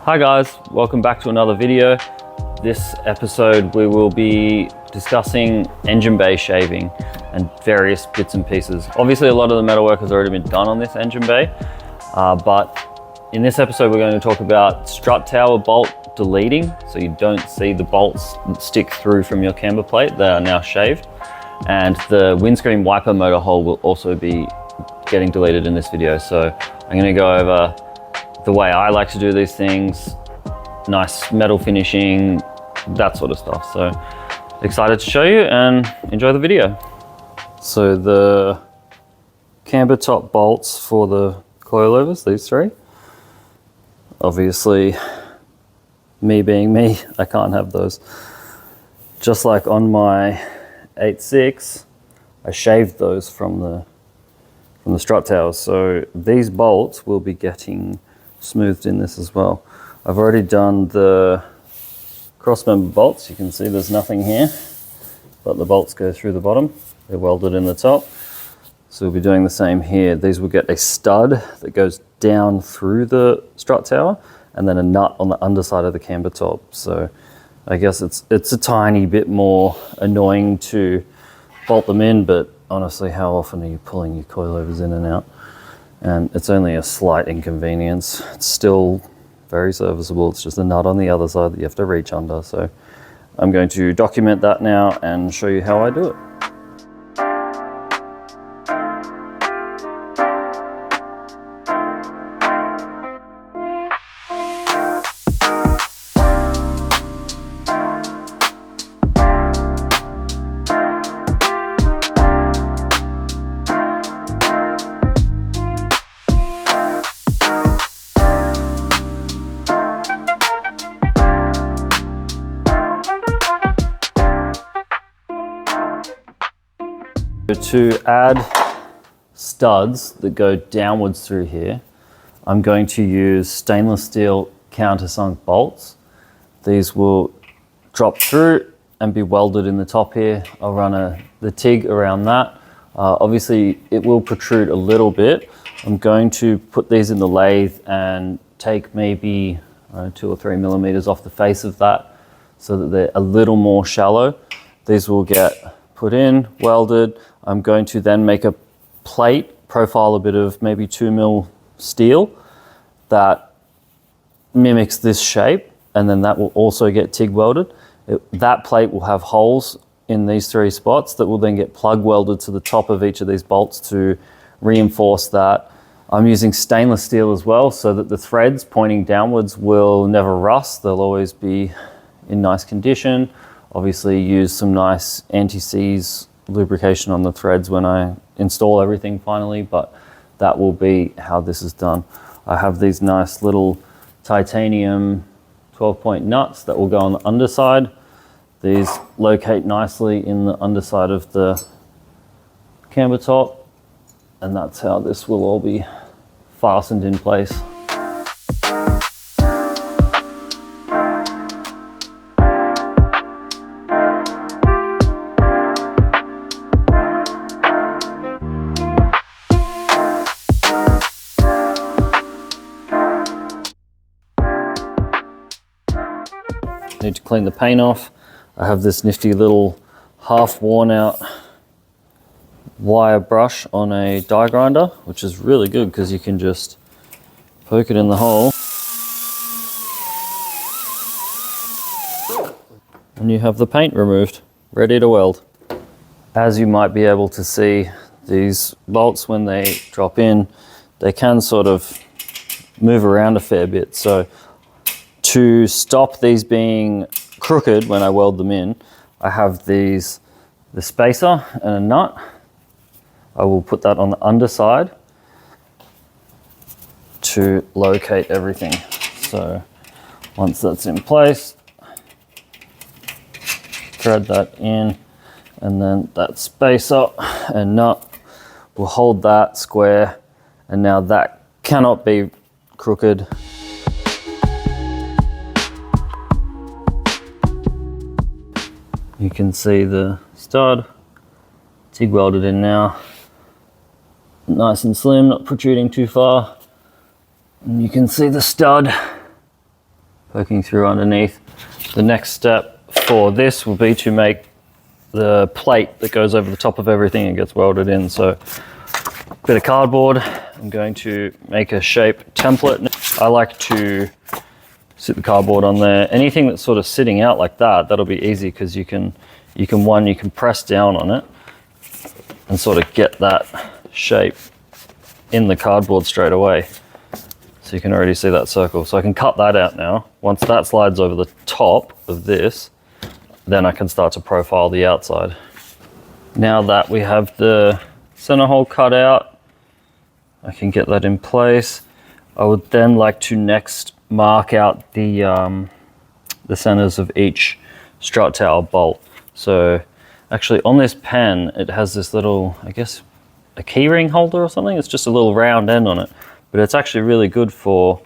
Hi guys, welcome back to another video. This episode we will be discussing engine bay shaving and various bits and pieces. Obviously a lot of the metalwork has already been done on this engine bay, but in this episode we're going to talk about strut tower bolt deleting, so you don't see the bolts stick through from your camber plate. They are now shaved, and the windscreen wiper motor hole will also be getting deleted in this video. So I'm going to go over the way I like to do these things, nice metal finishing, that sort of stuff. So excited to show you and enjoy the video. So the camber top bolts for the coilovers, these three. Obviously, me being me, I can't have those. Just like on my 8.6, I shaved those from the strut towers. So these bolts will be getting smoothed in this as well. I've already done the cross member bolts. You can see there's nothing here, but the bolts go through the bottom. They're welded in the top. So we'll be doing the same here. These will get a stud that goes down through the strut tower and then a nut on the underside of the camber top. So I guess it's a tiny bit more annoying to bolt them in, but honestly, how often are you pulling your coilovers in and out? And it's only a slight inconvenience. It's still very serviceable. It's just a nut on the other side that you have to reach under. So I'm going to document that now and show you how I do it. To add studs that go downwards through here, I'm going to use stainless steel countersunk bolts. These will drop through and be welded in the top here. I'll run the TIG around that. Obviously it will protrude a little bit. I'm going to put these in the lathe and take maybe 2 or 3 millimeters off the face of that so that they're a little more shallow. These will get put in, welded. I'm going to then make a plate, profile a bit of maybe 2 mil steel that mimics this shape, and then that will also get TIG welded. That plate will have holes in these 3 spots that will then get plug welded to the top of each of these bolts to reinforce that. I'm using stainless steel as well so that the threads pointing downwards will never rust. They'll always be in nice condition. Obviously use some nice anti-seize lubrication on the threads when I install everything finally, but that will be how this is done. I have these nice little titanium 12-point nuts that will go on the underside. These locate nicely in the underside of the camber top, and that's how this will all be fastened in place. Need to clean the paint off. I have this nifty little half worn out wire brush on a die grinder, which is really good because you can just poke it in the hole and you have the paint removed, ready to weld. As you might be able to see, these bolts, when they drop in, they can sort of move around a fair bit. So to stop these being crooked when I weld them in, I have the spacer and a nut. I will put that on the underside to locate everything. So once that's in place, thread that in, and then that spacer and nut will hold that square, and now that cannot be crooked. You can see the stud, TIG welded in now, nice and slim, not protruding too far. And you can see the stud poking through underneath. The next step for this will be to make the plate that goes over the top of everything and gets welded in. So a bit of cardboard, I'm going to make a shape template. I like to sit the cardboard on there. Anything that's sort of sitting out like that, that'll be easy because you can press down on it and sort of get that shape in the cardboard straight away. So you can already see that circle. So I can cut that out now. Once that slides over the top of this, then I can start to profile the outside. Now that we have the center hole cut out, I can get that in place. I would then like to next mark out the centers of each strut tower bolt. So actually on this pen, it has this little, I guess, a keyring holder or something. It's just a little round end on it, but it's actually really good for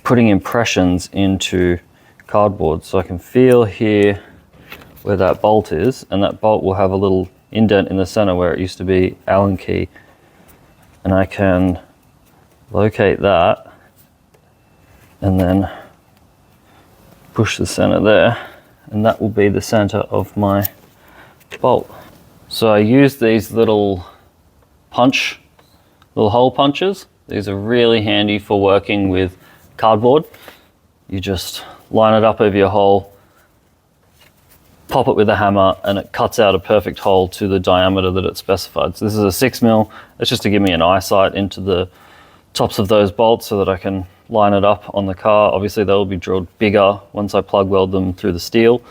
putting impressions into cardboard. So I can feel here where that bolt is, and that bolt will have a little indent in the center where it used to be Allen key. And I can locate that and then push the center there, and that will be the center of my bolt. So I use these little hole punches. These are really handy for working with cardboard. You just line it up over your hole, pop it with a hammer, and it cuts out a perfect hole to the diameter that it's specified. So this is a 6mm. It's just to give me an eyesight into the tops of those bolts so that I can line it up on the car. Obviously they'll be drilled bigger once I plug weld them through the steel,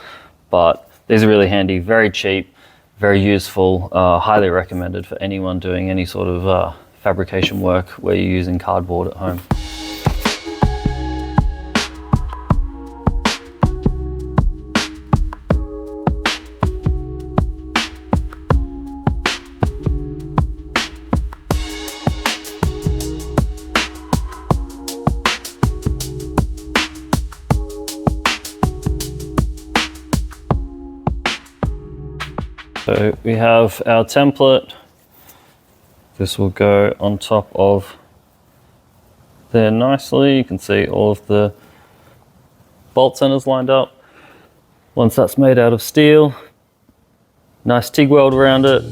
but these are really handy, very cheap, very useful, highly recommended for anyone doing any sort of fabrication work where you're using cardboard at home. So we have our template. This will go on top of there nicely. You can see all of the bolt centers lined up. Once that's made out of steel, nice TIG weld around it.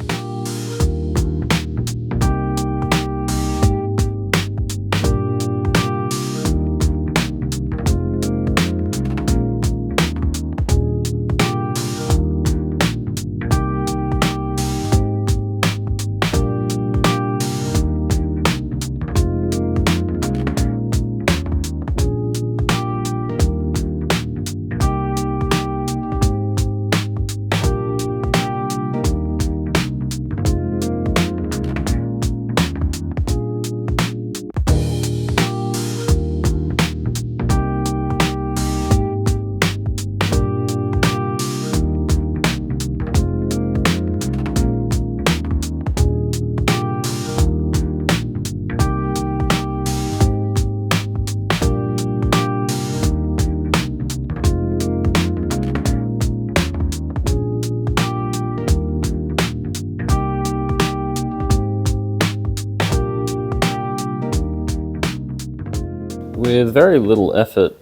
With very little effort,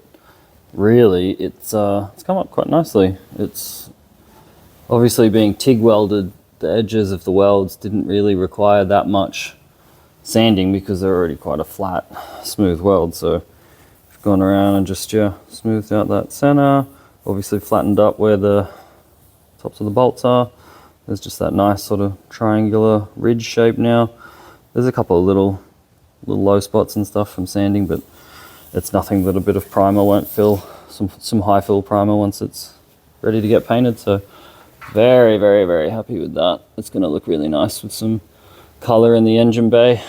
really, it's come up quite nicely. It's obviously being TIG welded, the edges of the welds didn't really require that much sanding because they're already quite a flat, smooth weld. So I've gone around and just smoothed out that center, obviously flattened up where the tops of the bolts are. There's just that nice sort of triangular ridge shape now. There's a couple of little low spots and stuff from sanding, but it's nothing that a bit of primer won't fill, some high fill primer once it's ready to get painted. So very, very, very happy with that. It's going to look really nice with some color in the engine bay.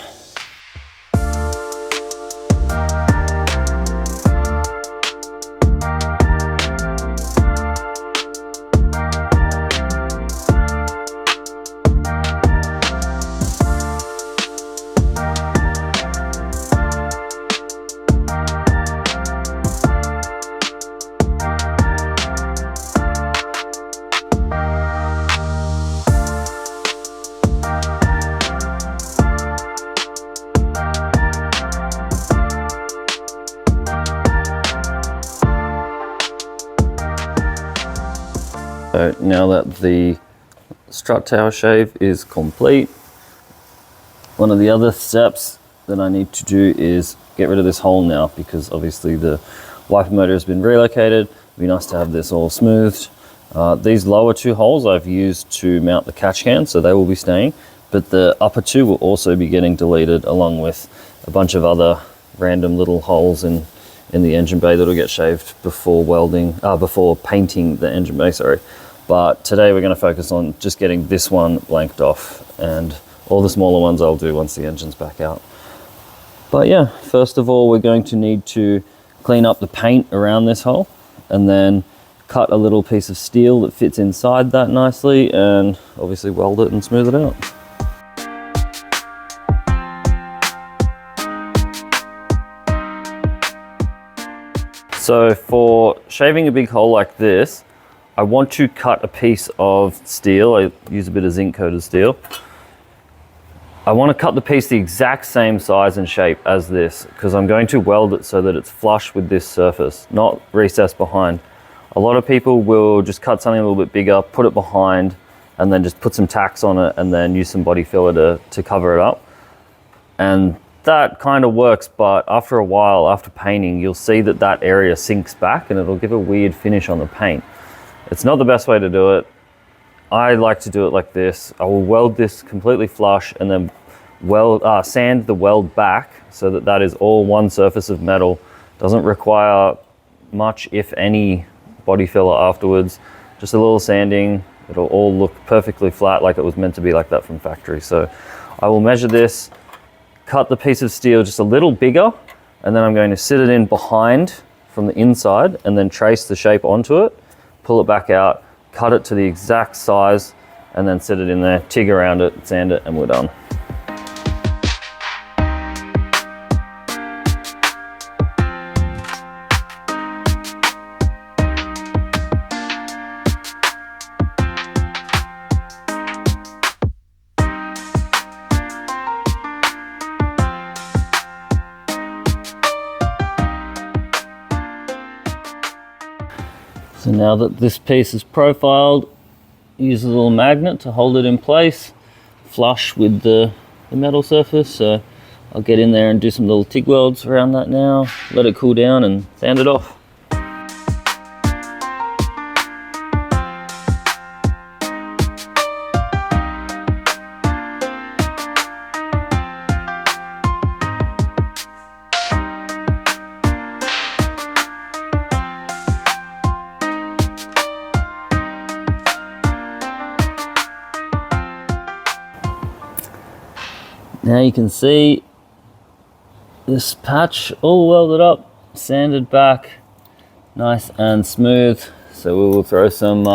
So now that the strut tower shave is complete, one of the other steps that I need to do is get rid of this hole now, because obviously the wiper motor has been relocated. It'd be nice to have this all smoothed. These lower two holes I've used to mount the catch can, so they will be staying, but the upper two will also be getting deleted, along with a bunch of other random little holes in the engine bay that'll get shaved before welding, before painting the engine bay, sorry. But today we're going to focus on just getting this one blanked off, and all the smaller ones I'll do once the engine's back out. But yeah, first of all, we're going to need to clean up the paint around this hole, and then cut a little piece of steel that fits inside that nicely, and obviously weld it and smooth it out. So for shaving a big hole like this, I want to cut a piece of steel. I use a bit of zinc coated steel. I want to cut the piece the exact same size and shape as this, because I'm going to weld it so that it's flush with this surface, not recessed behind. A lot of people will just cut something a little bit bigger, put it behind, and then just put some tacks on it and then use some body filler to cover it up. And that kind of works, but after a while, after painting, you'll see that that area sinks back and it'll give a weird finish on the paint. It's not the best way to do it. I like to do it like this. I will weld this completely flush and then sand the weld back so that that is all one surface of metal. Doesn't require much, if any, body filler afterwards. Just a little sanding. It'll all look perfectly flat, like it was meant to be like that from factory. So I will measure this, cut the piece of steel just a little bigger, and then I'm going to sit it in behind from the inside and then trace the shape onto it, pull it back out, cut it to the exact size, and then sit it in there, TIG around it, sand it, and we're done. So now that this piece is profiled, use a little magnet to hold it in place, flush with the metal surface. So I'll get in there and do some little TIG welds around that now, let it cool down and sand it off. Now you can see this patch all welded up, sanded back, nice and smooth. So we will throw some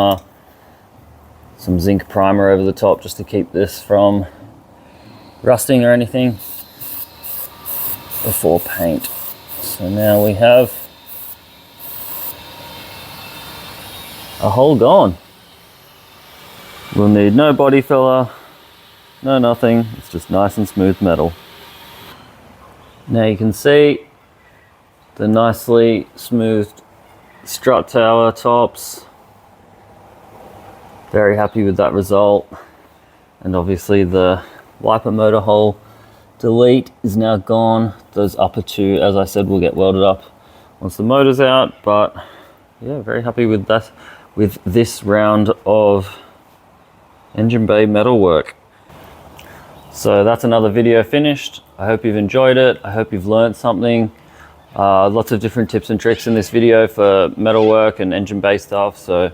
zinc primer over the top just to keep this from rusting or anything before paint. So now we have a hole gone. We'll need no body filler, no nothing, it's just nice and smooth metal. Now you can see the nicely smoothed strut tower tops. Very happy with that result. And obviously the wiper motor hole delete is now gone. Those upper two, as I said, will get welded up once the motor's out, but yeah, very happy with that, with this round of engine bay metal work. So that's another video finished. I hope you've enjoyed it. I hope you've learned something. Lots of different tips and tricks in this video for metalwork and engine bay stuff. So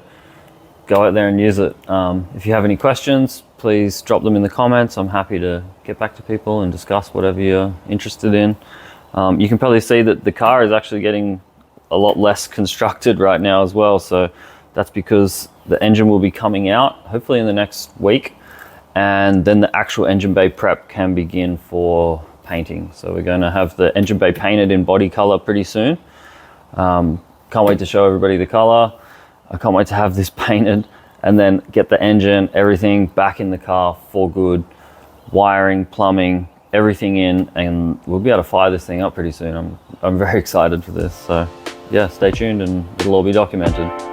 go out there and use it. If you have any questions, please drop them in the comments. I'm happy to get back to people and discuss whatever you're interested in. You can probably see that the car is actually getting a lot less constructed right now as well. So that's because the engine will be coming out hopefully in the next week. And then the actual engine bay prep can begin for painting. So we're going to have the engine bay painted in body color pretty soon. Can't wait to show everybody the color. I can't wait to have this painted and then get the engine, everything back in the car for good. Wiring, plumbing, everything in, and we'll be able to fire this thing up pretty soon. I'm very excited for this. So yeah, stay tuned and it'll all be documented.